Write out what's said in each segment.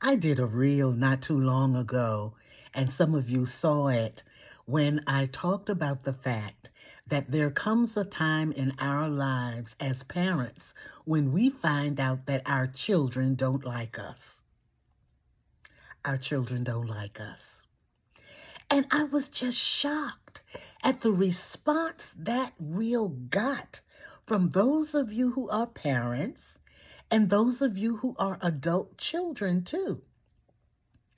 I did a reel not too long ago, and some of you saw it when I talked about the fact that there comes a time in our lives as parents when we find out that our children don't like us. Our children don't like us. And I was just shocked at the response that reel got from those of you who are parents and those of you who are adult children too.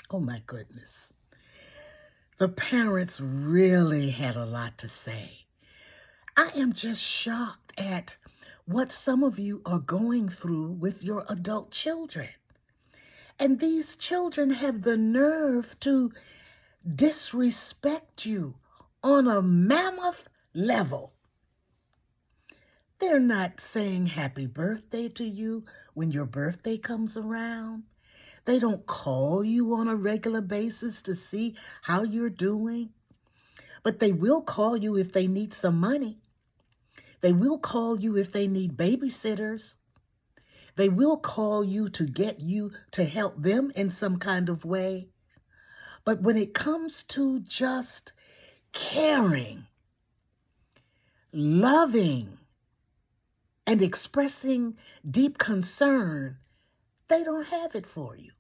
Oh my goodness. The parents really had a lot to say. I am just shocked at what some of you are going through with your adult children. And these children have the nerve to disrespect you on a mammoth level. They're not saying happy birthday to you when your birthday comes around. They don't call you on a regular basis to see how you're doing. But they will call you if they need some money. They will call you if they need babysitters. They will call you to get you to help them in some kind of way. But when it comes to just caring, loving, and expressing deep concern, they don't have it for you.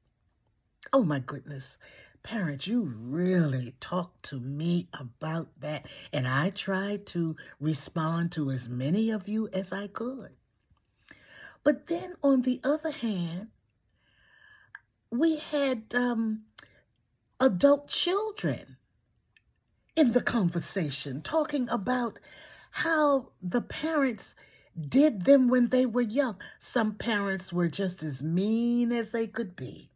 Oh my goodness. Parents, you really talked to me about that, and I tried to respond to as many of you as I could. But then on the other hand, we had adult children in the conversation talking about how the parents did them when they were young. Some parents were just as mean as they could be.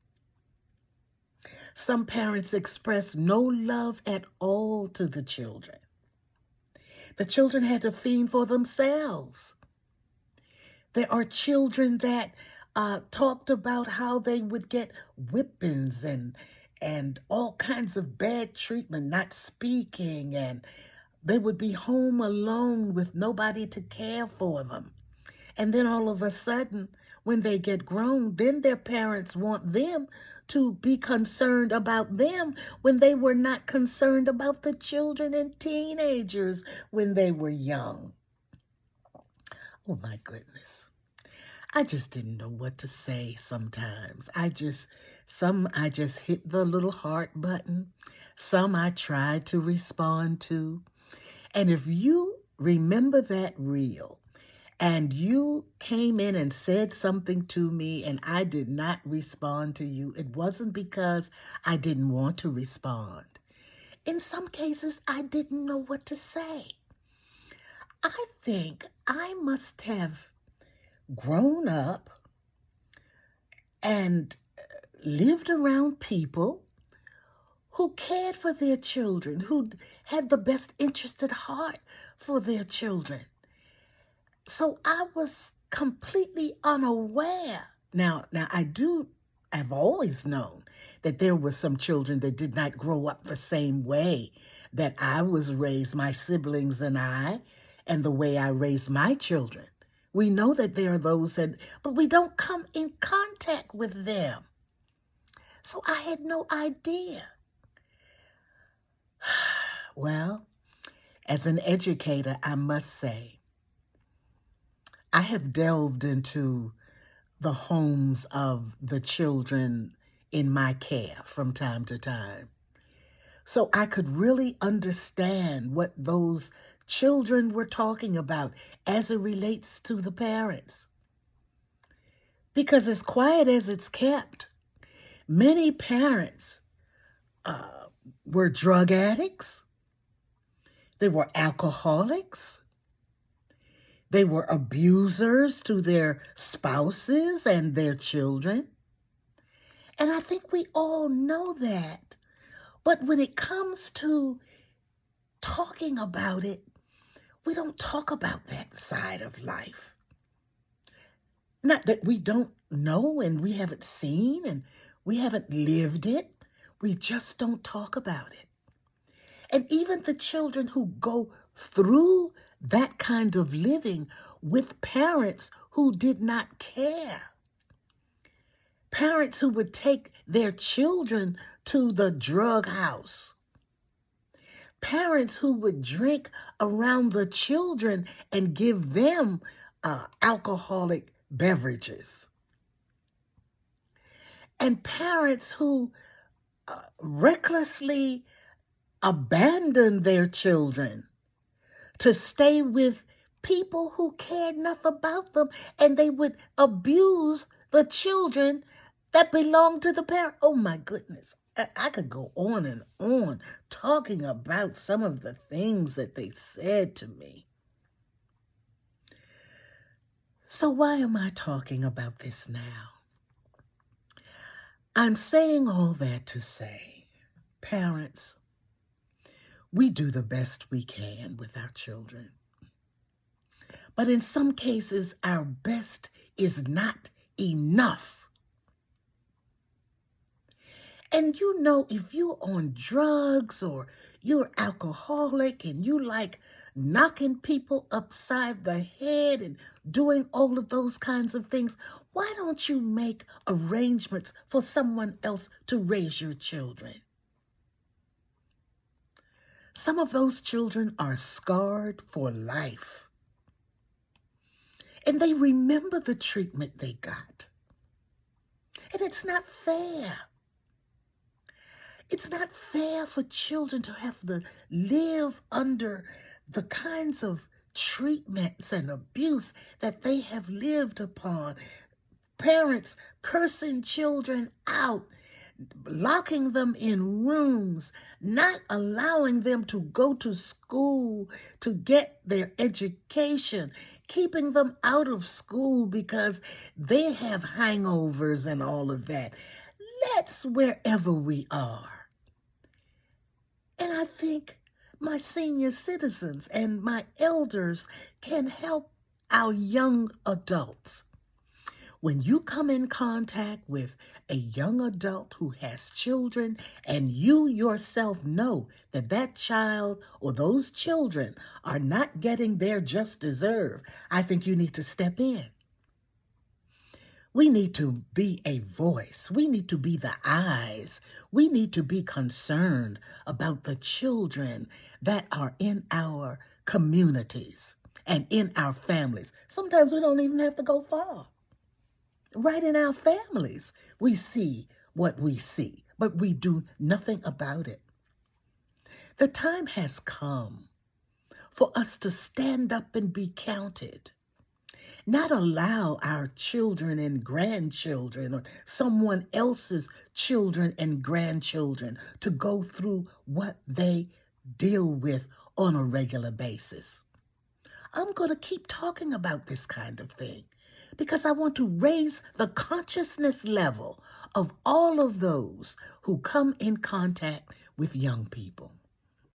Some parents expressed no love at all to the children. The children had to fend for themselves. There are children that talked about how they would get whippings and all kinds of bad treatment, not speaking, and they would be home alone with nobody to care for them. And then all of a sudden, when they get grown, then their parents want them to be concerned about them when they were not concerned about the children and teenagers when they were young. Oh my goodness. I just didn't know what to say sometimes. I just hit the little heart button. Some I tried to respond to. And if you remember that reel, and you came in and said something to me and I did not respond to you, it wasn't because I didn't want to respond. In some cases, I didn't know what to say. I think I must have grown up and lived around people who cared for their children, who had the best interest at heart for their children. So I was completely unaware. Now I've always known that there were some children that did not grow up the same way that I was raised, my siblings and I, and the way I raised my children. We know that there are those but we don't come in contact with them. So I had no idea. Well, as an educator, I must say, I have delved into the homes of the children in my care from time to time. So I could really understand what those children were talking about as it relates to the parents. Because as quiet as it's kept, many parents were drug addicts. They were alcoholics. They were abusers to their spouses and their children. And I think we all know that. But when it comes to talking about it, we don't talk about that side of life. Not that we don't know and we haven't seen and we haven't lived it. We just don't talk about it. And even the children who go through that kind of living with parents who did not care. Parents who would take their children to the drug house. Parents who would drink around the children and give them alcoholic beverages. And parents who recklessly abandon their children to stay with people who cared nothing about them, and they would abuse the children that belonged to the parent. Oh my goodness. I could go on and on talking about some of the things that they said to me. So why am I talking about this now? I'm saying all that to say, parents, we do the best we can with our children. But in some cases, our best is not enough. And you know, if you're on drugs or you're alcoholic and you like knocking people upside the head and doing all of those kinds of things, why don't you make arrangements for someone else to raise your children? Some of those children are scarred for life. And they remember the treatment they got. And it's not fair. It's not fair for children to have to live under the kinds of treatments and abuse that they have lived upon. Parents cursing children out, locking them in rooms, not allowing them to go to school to get their education, keeping them out of school because they have hangovers and all of that. Let's, wherever we are. And I think my senior citizens and my elders can help our young adults. When you come in contact with a young adult who has children and you yourself know that that child or those children are not getting their just desert, I think you need to step in. We need to be a voice. We need to be the eyes. We need to be concerned about the children that are in our communities and in our families. Sometimes we don't even have to go far. Right in our families, we see what we see, but we do nothing about it. The time has come for us to stand up and be counted. Not allow our children and grandchildren or someone else's children and grandchildren to go through what they deal with on a regular basis. I'm going to keep talking about this kind of thing because I want to raise the consciousness level of all of those who come in contact with young people.